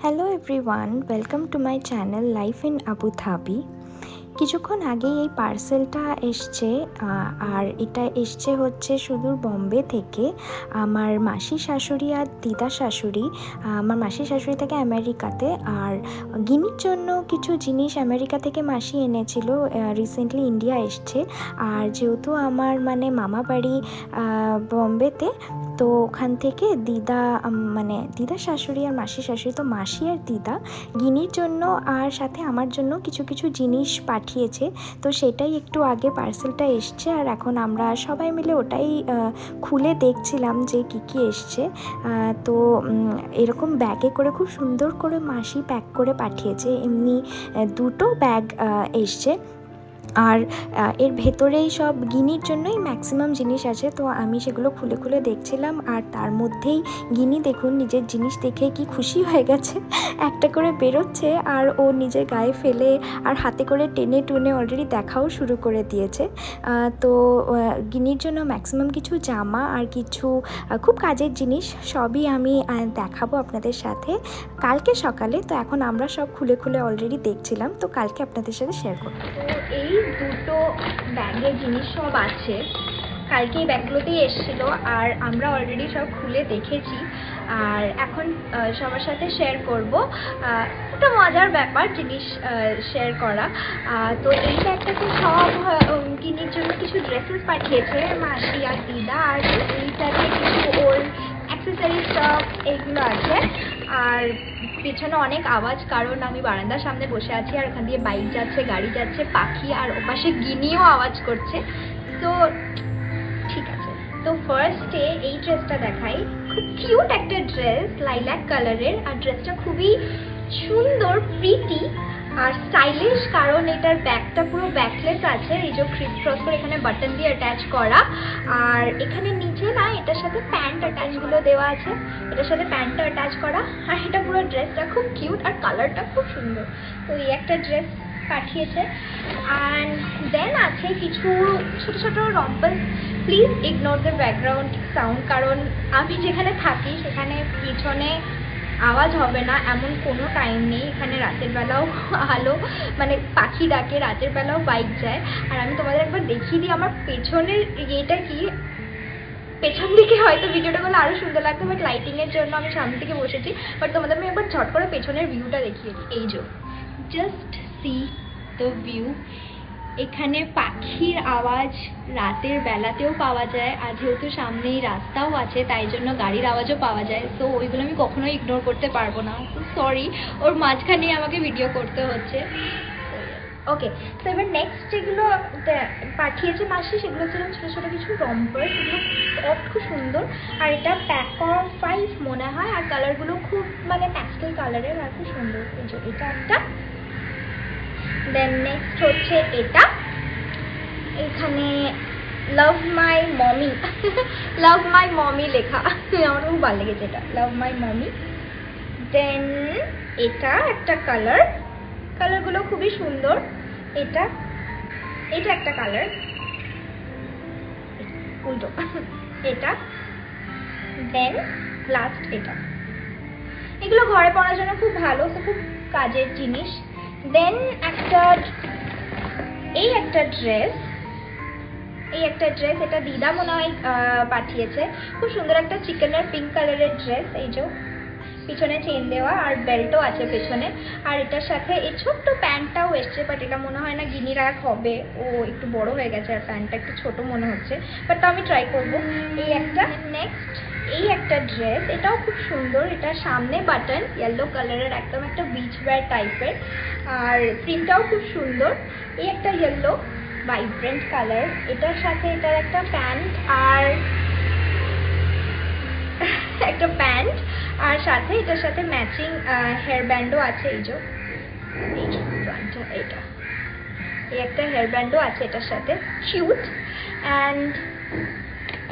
Hello everyone, welcome to my channel life in Abu Dhabi. কিছুক্ষণ আগেই এই পার্সেলটা এসছে, আর এটা এসছে হচ্ছে সুদূর বম্বে থেকে। আমার মাসি শাশুড়ি আর দিদা শাশুড়ি, আমার মাসি শাশুড়ি থেকে আমেরিকাতে, আর গিনির জন্য কিছু জিনিস আমেরিকা থেকে মাসি এনেছিল, রিসেন্টলি ইন্ডিয়া এসছে। আর যেহেতু আমার মামা বাড়ি বম্বেতে, তো ওখান থেকে দিদা শাশুড়ি আর মাসি শাশুড়ি, তো মাসি আর দিদা গিনির জন্য আর সাথে আমার জন্য কিছু কিছু জিনিস পাঠিয়েছে। তো সেটাই একটু আগে পার্সেলটা এসছে, আর এখন আমরা সবাই মিলে ওটাই খুলে দেখছিলাম যে কী কী এসছে। তো এরকম ব্যাগে করে খুব সুন্দর করে মাসি প্যাক করে পাঠিয়েছে। এমনি দুটো ব্যাগ এসছে, আর এর ভেতরেই সব গিনির জন্যই ম্যাক্সিমাম জিনিস আছে। তো আমি সেগুলো খুলে খুলে দেখছিলাম, আর তার মধ্যেই গিনি দেখুন নিজের জিনিস দেখে কি খুশি হয়ে গেছে, একটা করে বেরোচ্ছে আর ও নিজের গায়ে ফেলে আর হাতে করে টেনে টুনে অলরেডি দেখাও শুরু করে দিয়েছে। তো গিনির জন্য ম্যাক্সিমাম কিছু জামা আর কিছু খুব কাজের জিনিস সবই আমি দেখাবো আপনাদের সাথে কালকে সকালে। তো এখন আমরা সব খুলে খুলে অলরেডি দেখছিলাম, তো কালকে আপনাদের সাথে শেয়ার করব। তো এই দুটো ব্যাগের জিনিস সব আছে, কালকে এই ব্যাগগুলোতেই এসেছিলো, আর আমরা অলরেডি সব খুলে দেখেছি, আর এখন সবার সাথে শেয়ার করব। একটা মজার ব্যাপার জিনিস শেয়ার করা। তো এই ব্যাগটাতে সব কিনির জন্য কিছু ড্রেসেস পাঠিয়েছে মাসি আর দিদা, আর এইটাতে কিছু ওর অ্যাক্সেসরি স্টক এগুলো আছে। আর পেছনে অনেক আওয়াজ, কারণ আমি বারান্দার সামনে বসে আছি, আর ওখান দিয়ে বাইক যাচ্ছে, গাড়ি যাচ্ছে, পাখি, আর ওপাশে গিনিও আওয়াজ করছে। তো ঠিক আছে, তো ফার্স্টে এই ড্রেসটা দেখাই। খুব কিউট একটা ড্রেস, লাইল্যাক কালারের, আর ড্রেসটা খুবই সুন্দর, প্রিটি আর স্টাইলিশ, কারণ এটার ব্যাকটা পুরো ব্যাকলেস আছে, এই যে ক্রিস ক্রস করে এখানে বাটন দিয়ে অ্যাটাচ করা, আর এখানে নিচে না এটার সাথে প্যান্ট অ্যাটাচগুলো দেওয়া আছে, এটার সাথে প্যান্টটা অ্যাটাচ করা, আর এটা পুরো ড্রেসটা খুব কিউট আর কালারটা খুব সুন্দর। তো এই একটা ড্রেস পাঠিয়েছে, অ্যান্ড দেন আছে কিছু ছোট ছোট রম্পল। Please ignore the background sound, কারণ আমি যেখানে থাকি সেখানে পিছনে আওয়াজ হবে না এমন কোনো টাইম নেই। এখানে রাতের বেলাও আলো পাখি ডাকে, রাতের বেলাও বাইক যায়। আর আমি তোমাদের একবার দেখিয়ে দিই আমার পেছনের ইয়েটা কি। পেছন দিকে হয়তো ভিডিওটা করলে আরও সুন্দর লাগতো, বাট লাইটিংয়ের জন্য আমি সামনে থেকে বসেছি। বাট তোমাদের আমি একবার ঝট করে পেছনের ভিউটা দেখিয়ে দিই। এই যে জাস্ট সি দ্য ভিউ। এখানে পাখির আওয়াজ রাতের বেলাতেও পাওয়া যায়, আর যেহেতু সামনেই রাস্তাও আছে তাই জন্য গাড়ির আওয়াজও পাওয়া যায়। তো ওইগুলো আমি কখনোই ইগনোর করতে পারবো না, সরি, ওর মাঝখানেই আমাকে ভিডিও করতে হচ্ছে। ওকে, তো এবার নেক্সট যেগুলো পাঠিয়েছে মাসি সেগুলো ছিল ছোটো ছোটো কিছু রম্পার, সেগুলো খুব সুন্দর, আর এটা প্যাক অফ 5 মনে হয়, আর কালারগুলো খুব প্যাস্টেল কালারের আর খুব সুন্দর। এই যে এটা একটা। দেন নেক্সট হচ্ছে এটা, এখানে লাভ মাই মমি লাভ মাই মমি লেখা, আমার খুব ভালো লেগেছে এটা, লাভ মাই মমি। দেন এটা একটা কালার, কালারগুলো খুবই সুন্দর। এটা একটা কালার, উল্টো এটা। দেন লাস্ট এটা। এগুলো ঘরে পরার জন্য খুব ভালো, তো খুব কাজের জিনিস। দেন এই একটা ড্রেস, এটা দিদা মনে হয় পাঠিয়েছে। খুব সুন্দর একটা চিকেনের পিঙ্ক কালারের ড্রেস, এই যে পিছনে চেন দেওয়া আর বেল্টও আছে পেছনে, আর এটার সাথে এই ছোট্ট প্যান্টটাও এসছে, বাট এটা মনে হয় না গিনির এক হবে, ও একটু বড় হয়ে গেছে আর প্যান্টটা একটু ছোট মনে হচ্ছে, বাট আমি ট্রাই করবো। এই একটা। নেক্সট এই একটা ড্রেস, এটাও খুব সুন্দর, এটার সামনে বাটন ইয়েলো কালারের, একদম একটা বিচ ওয়্যার টাইপের, আর প্রিন্টটাও খুব সুন্দর। এই একটা ইয়েলো ভাইব্রেন্ট কালার, এটার সাথে এটার একটা প্যান্ট আর সাথে এটার সাথে ম্যাচিং হেয়ার ব্যান্ডও আছে। এই যে এটা, এই একটা হেয়ার ব্যান্ডও আছে এটার সাথে, কিউট। অ্যান্ড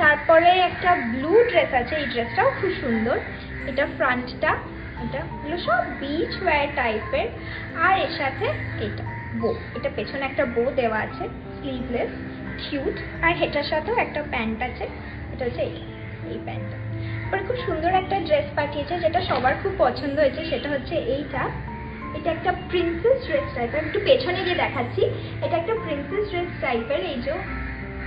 তারপরে একটা ব্লু ড্রেস আছে, এই ড্রেসটাও খুব সুন্দর, এটা ফ্রন্টটা, এগুলো সব বিচ ওয়্যার টাইপের, আর এর সাথে এটা বো, এটা পেছনে একটা বো দেওয়া আছে, স্লিভলেস, কিউট। আর এটার সাথেও একটা প্যান্ট আছে, এটা হচ্ছে এই প্যান্টটা। পরে খুব সুন্দর একটা ড্রেস পাঠিয়েছে যেটা সবার খুব পছন্দ হয়েছে, সেটা হচ্ছে এইটা। এটা একটা প্রিন্সেস ড্রেস টাইপের, একটু পেছনে গিয়ে দেখাচ্ছি। এটা একটা প্রিন্সেস ড্রেস টাইপের, এই যে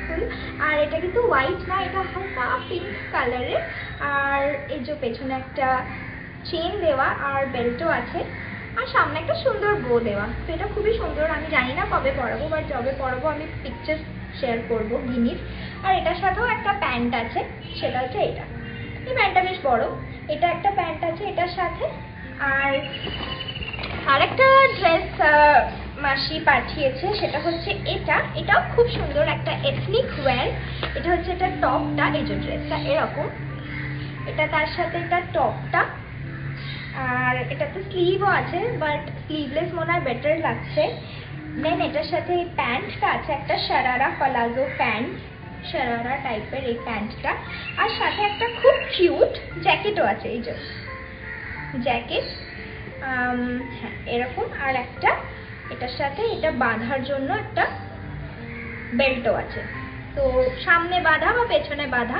ফুল। আর এটা কিন্তু হোয়াইট না, এটা হালকা পিঙ্ক কালারের। আর এই যে পেছনে একটা চেন দেওয়া আর বেল্টও আছে, আর সামনে একটা সুন্দর বো দেওয়া। তো এটা খুবই সুন্দর। আমি জানি না কবে পরাবো, বাট যবে পরাবো আমি পিকচার শেয়ার করবো গিনির। আর এটার সাথেও একটা প্যান্ট আছে, সেটা হচ্ছে এটা। এই প্যান্টটা বেশ বড়। এটা একটা প্যান্ট আছে এটার সাথে। আর একটা ড্রেস মাসি পাঠিয়েছে, সেটা হচ্ছে এটা। এটাও খুব সুন্দর, একটা এথনিক ওয়্যার। এটা হচ্ছে এটা টপটা, এই যে ড্রেসটা এরকম, এটা তার সাথে এটা টপটা। আর এটাতে স্লিভও আছে, বাট স্লিভলেস মনে হয় বেটার লাগছে। দেন এটার সাথে এই প্যান্টটা আছে, একটা শারারা পালাজো প্যান্ট, শারারা টাইপের এই প্যান্টটা। আর সাথে একটা খুব কিউট জ্যাকেটও আছে, এই যে জ্যাকেট, হ্যাঁ এরকম। আর একটা এটার সাথে এটা বাঁধার জন্য একটা বেল্টও আছে। তো সামনে বাঁধা বা পেছনে বাঁধা,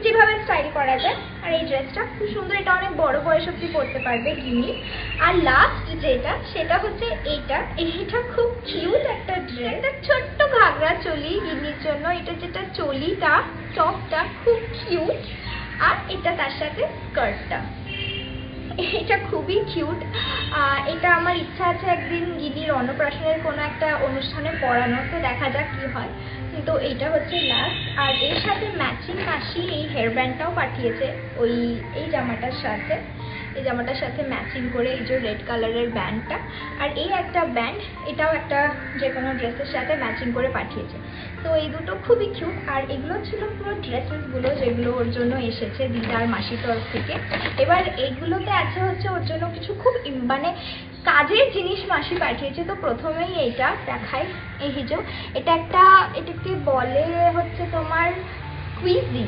যেভাবে স্টাইল করা যায়। আর এই ড্রেসটা খুব সুন্দর, এটা অনেক বড় বয়স অব্দি পরতে পারবে গিনি। আর লাস্ট যেটা, সেটা হচ্ছে এইটা। এইটা খুব কিউট একটা ড্রেস, একটা ছোট্ট ঘাগরা চলি গিনির জন্য। এটা যেটা চলিটা, টপটা খুব কিউট। আর এটা তার সাথে স্কার্টটা, এটা খুবই কিউট। এটা আমার ইচ্ছা আছে একদিন গিনির অন্নপ্রাশনের কোনো একটা অনুষ্ঠানে পরানো, তো দেখা যাক কি হয়। তো এইটা হচ্ছে লাস্ট। আর এর সাথে ম্যাচিং মাসি এই হেয়ার ব্যান্ডটাও পাঠিয়েছে ওই এই জামাটার সাথে। এই জামাটার সাথে ম্যাচিং করে এই যে রেড কালারের ব্যান্ডটা। আর এই একটা ব্যান্ড, এটাও একটা যে কোনো ড্রেসের সাথে ম্যাচিং করে পাঠিয়েছে। তো এই দুটো খুবই কিউট। আর এগুলো ছিল পুরো ড্রেসেসগুলো যেগুলো ওর জন্য এসেছে দিদার মাসির তরফ থেকে। এবার এইগুলোতে আছে হচ্ছে ওর জন্য কিছু খুব মানে কাজের জিনিস মাসি পাঠিয়েছে। তো প্রথমেই এইটা দেখাই, এই যে এটা এটাকে বলে হচ্ছে তোমার স্কুইজি।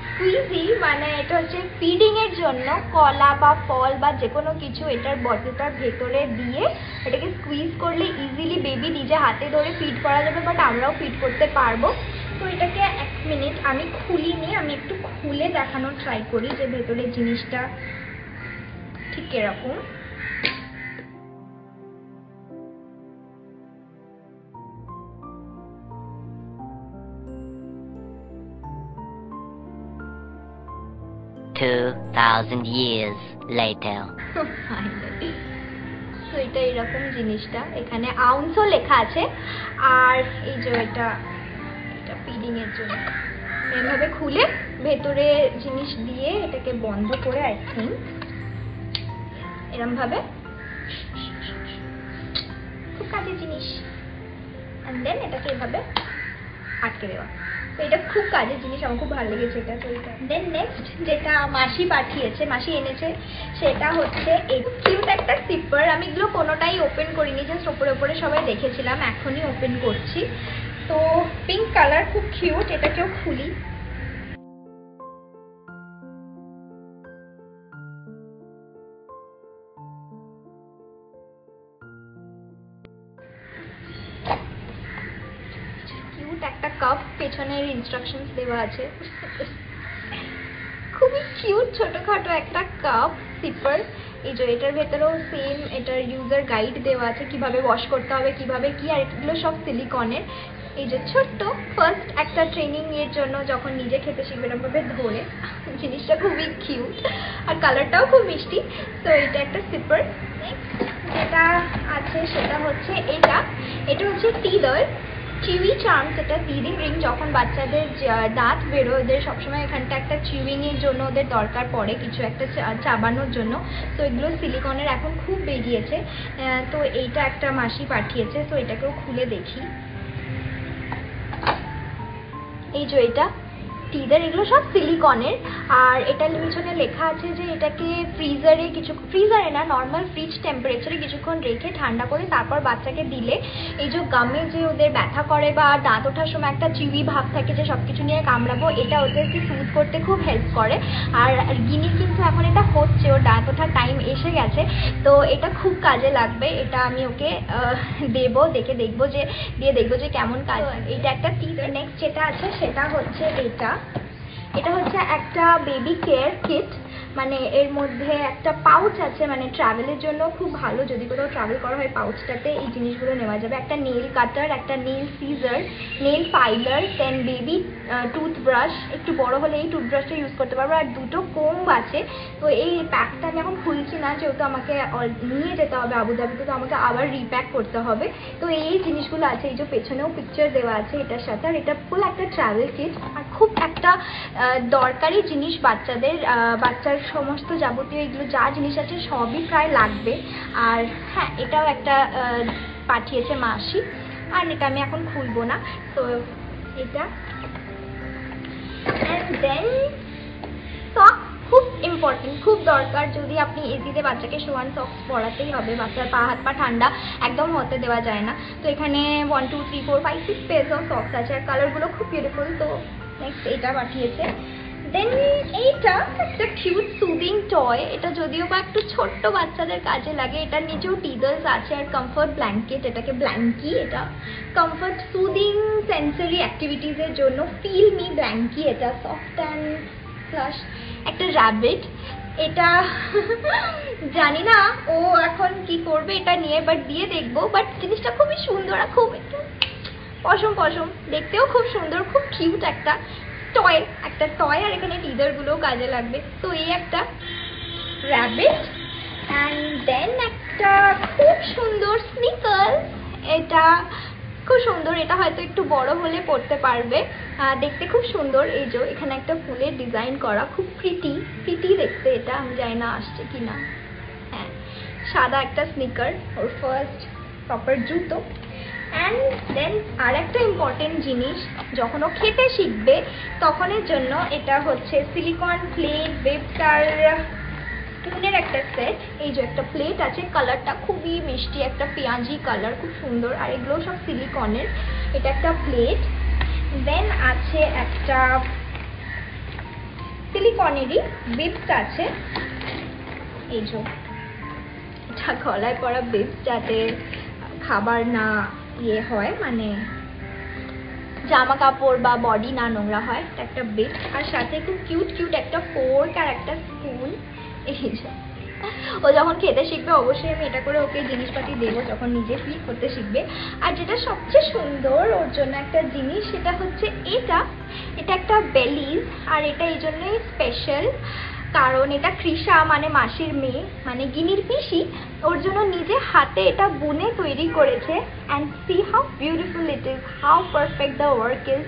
স্কুইজি মানে এটা হচ্ছে ফিডিং এর জন্য, কলা বা ফল বা যে কোনো কিছু এটার বটলটার ভেতরে দিয়ে এটাকে স্কুইজ করলে ইজিলি বেবি নিজে হাতে ধরে ফিড করা যাবে, বাট আমরাও ফিড করতে পারবো। তো এটাকে এক মিনিট আমি খুলিনি, আমি একটু খুলে দেখানোর ট্রাই করি যে ভেতরের জিনিসটা ঠিক এরকম। years later. তো এটা এরকম জিনিসটা, এখানে আউন্সও লেখা আছে। আর এই যে এটা ফিডিং এর জন্য এভাবে খুলে ভেতরে জিনিস দিয়ে এটাকে বন্ধ করে, আই থিঙ্ক এরকম ভাবে, খুব কাজের জিনিস। এন্ড দেন এটাকে এভাবে আটকে দেওয়া। তো এটা খুব কাজের জিনিস, আমার খুব ভালো লেগেছে এটা। তো এটা দেন নেক্সট যেটা মাসি পাঠিয়েছে, মাসি এনেছে, সেটা হচ্ছে এই কিউট একটা সিপার। আমি এগুলো কোনোটাই ওপেন করিনি, জাস্ট ওপরে ওপরে সবাই দেখেছিলাম, এখনই ওপেন করছি। তো পিঙ্ক কালার, খুব কিউট। এটাকেও খুলি। একটা কাপ, পেছনের ইনস্ট্রাকশনস দেওয়া আছে। খুবই কিউট ছোটখাটো একটা কাপ সিপার। এই যে এটার ভেতরেও সেম এটার ইউজার গাইড দেওয়া আছে, কিভাবে ওয়াশ করতে হবে, কিভাবে কি। আর এগুলো সব সিলিকনের। এই যে ছোট্ট ফার্স্ট একটা ট্রেনিং এর জন্য, যখন নিজে খেতে শিখবে এরকমভাবে ধরে। জিনিসটা খুবই কিউট আর কালারটাও খুব মিষ্টি। তো এটা একটা সিপার। যেটা আছে সেটা হচ্ছে এটা হচ্ছে টিদার চিউই চার্মস। এটা টিদিং রিং, যখন বাচ্চাদের দাঁত বেরোয় ওদের সবসময় এখানটা একটা চিউইং এর জন্য ওদের দরকার পড়ে, কিছু একটা চাবানোর জন্য। তো এগুলো সিলিকনের এখন খুব বেরিয়েছে। তো এইটা একটা মাসি পাঠিয়েছে। তো এটাকেও খুলে দেখি। এই যে এটা টিদার, এগুলো সব সিলিকনের। আর এটার পিছনে লেখা আছে যে এটাকে ফ্রিজারে না, নর্মাল ফ্রিজ টেম্পারেচারে কিছুক্ষণ রেখে ঠান্ডা করে তারপর বাচ্চাকে দিলে এই যে গামে যে ওদের ব্যথা করে বা দাঁত ওঠার সময় একটা চিউই ভাব থাকে যে সবকিছু নিয়ে কামড়াবো, এটা ওদেরকে সুদ করতে খুব হেল্প করে। আর গিনির কিন্তু এখন এটা হচ্ছে, ওর দাঁত ওঠার টাইম এসে গেছে। তো এটা খুব কাজে লাগবে। এটা আমি ওকে দেবো, দেখবো যে কেমন কাজ। এটা একটা টিদার। নেক্সট যেটা আছে সেটা হচ্ছে এটা হচ্ছে একটা বেবি কেয়ার কিট, মানে এর মধ্যে একটা পাউচ আছে, মানে ট্রাভেলের জন্য খুব ভালো, যদি কোথাও ট্রাভেল করা হয় পাউচটাতে এই জিনিসগুলো নেওয়া যাবে। একটা নেল কাটার, একটা নেল সিজার, নেল ফাইলার, দেন বেবি টুথব্রাশ, একটু বড় হলে এই টুথব্রাশটা ইউজ করতে পারবো, আর দুটো কোম্ব আছে। তো এই প্যাকটা আমি এখন খুলছি না, যেহেতু আমাকে নিয়ে যেতে হবে আবুধাবিতে, তো আমাকে আবার রিপ্যাক করতে হবে। তো এই জিনিসগুলো আছে, এই যে পেছনেও পিকচার দেওয়া আছে এটার সাথে, আর এটা ফুল একটা ট্রাভেল কিট, আর খুব একটা দরকারি জিনিস বাচ্চাদের, বাচ্চার সমস্ত যাবতীয় এগুলো যা জিনিস আছে সবই প্রায় লাগবে। আর হ্যাঁ, এটাও একটা পাঠিয়েছে মাসি, আর এটা আমি এখন খুলবো না। তো এটা অ্যান্ড দেন সক, খুব ইম্পর্টেন্ট, খুব দরকার। যদি আপনি এসিতে বাচ্চাকে শোয়ান, সক্স পরাতেই হবে, বাচ্চার পা হাত পা ঠান্ডা একদম হতে দেওয়া যায় না। তো এখানে 1 2 3 4 5 6 পেজ অফ সক্স আছে, আর কালারগুলো খুব বিউটিফুল। তো নেক্সট এটা পাঠিয়েছে। দেন এইটা একটা কিউট সুদিং টয়, এটা যদিও বা একটু ছোট্ট বাচ্চাদের কাজে লাগে। এটার নিচেও টিদার্স আছে আর কমফর্ট ব্ল্যাঙ্কেট, এটাকে ব্ল্যাঙ্কি, এটা কমফর্ট সুদিং সেন্সরি অ্যাক্টিভিটিসের জন্য। ফিল মি ব্ল্যাঙ্কি, এটা সফট অ্যান্ড প্লাস। একটা র্যাবিট, এটা জানি না ও এখন কি করবে এটা নিয়ে, বাট দিয়ে দেখবো। বাট জিনিসটা খুবই সুন্দর, আর খুব একটু পশম পশম, দেখতেও খুব সুন্দর, খুব কিউট একটা টয়, একটা টয়। আর এখানে টিদারগুলোও কাজে লাগবে। তো এই একটা র্যাবিট। অ্যান্ড দেন একটা খুব সুন্দর স্নিকার, এটা খুব সুন্দর, এটা হয়তো একটু বড় হলে পড়তে পারবে, দেখতে খুব সুন্দর। এই যে এখানে একটা ফুলের ডিজাইন করা, খুব প্রিটি দেখতে এটা, আমি জানি না আসছে কিনা। হ্যাঁ, সাদা একটা স্নিকার, ওর ফার্স্ট প্রপার জুতো। অ্যান্ড দেন আর একটা ইম্পর্টেন্ট জিনিস, যখন ও খেতে শিখবে তখনের জন্য এটা হচ্ছে সিলিকন প্লেট, বেবটার স্পুনের একটা সেট। এই যে একটা প্লেট আছে, কালারটা খুবই মিষ্টি, একটা পেঁয়াজি কালার, খুব সুন্দর। আর এগুলো সব সিলিকনের। এটা একটা প্লেট। দেন আছে একটা সিলিকনেরই বিপস আছে, এই যে এটা গলায় পরা বিপস, যাতে খাবার না ইয়ে হয়, মানে জামা কাপড় বা বডি না নোংরা হয়। এটা একটা বিপস। আর সাথে খুব কিউট একটা ফোর্ক আর একটা স্পুন। এই যে ও যখন খেতে শিখবে অবশ্যই আমি এটা করে ওকে জিনিসপাতি দেবো, যখন নিজে ফিল করতে শিখবে। আর যেটা সবচেয়ে সুন্দর ওর জন্য একটা জিনিস, সেটা হচ্ছে এটা একটা বেলিজ। আর এটা এই জন্যই স্পেশাল কারণ এটা কৃষা, মানে মাসির মেয়ে, মানে গিনির পিসি, ওর জন্য নিজে হাতে এটা বুনে তৈরি করেছে। And C how beautiful it is, how perfect the work is.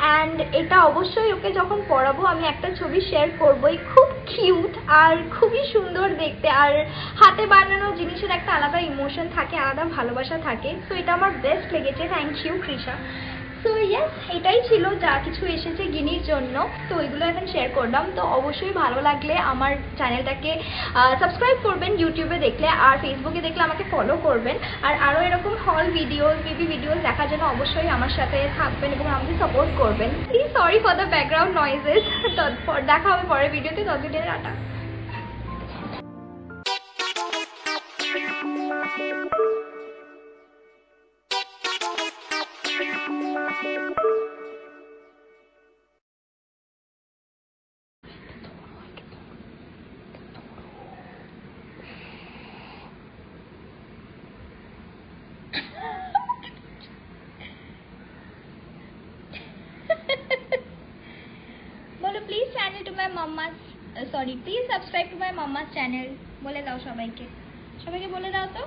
And এটা অবশ্যই ওকে যখন পরাবো আমি একটা ছবি শেয়ার করবোই। খুব কিউট আর খুবই সুন্দর দেখতে, আর হাতে বানানো জিনিসের একটা আলাদা ইমোশন থাকে, আলাদা ভালোবাসা থাকে। তো এটা আমার বেস্ট লেগেছে, থ্যাংক ইউ কৃষা। সো ইয়েস, এটাই ছিল যা কিছু এসেছে গিনির জন্য। তো এগুলো এখন শেয়ার করলাম। তো অবশ্যই ভালো লাগলে আমার চ্যানেলটাকে সাবস্ক্রাইব করবেন ইউটিউবে দেখলে, আর ফেসবুকে দেখলে আমাকে ফলো করবেন। আর আরও এরকম হল ভিডিওস, বেবি ভিডিওস দেখার জন্য অবশ্যই আমার সাথে থাকবেন এবং আমাকে সাপোর্ট করবেন। Please sorry for the background noises. দেখা হবে পরের ভিডিওতে, ততদিনের টাটা। বলো please channel to my mamma's, sorry please subscribe to my mamma's channel. বলে দাও সবাইকে, বলে দাও তো।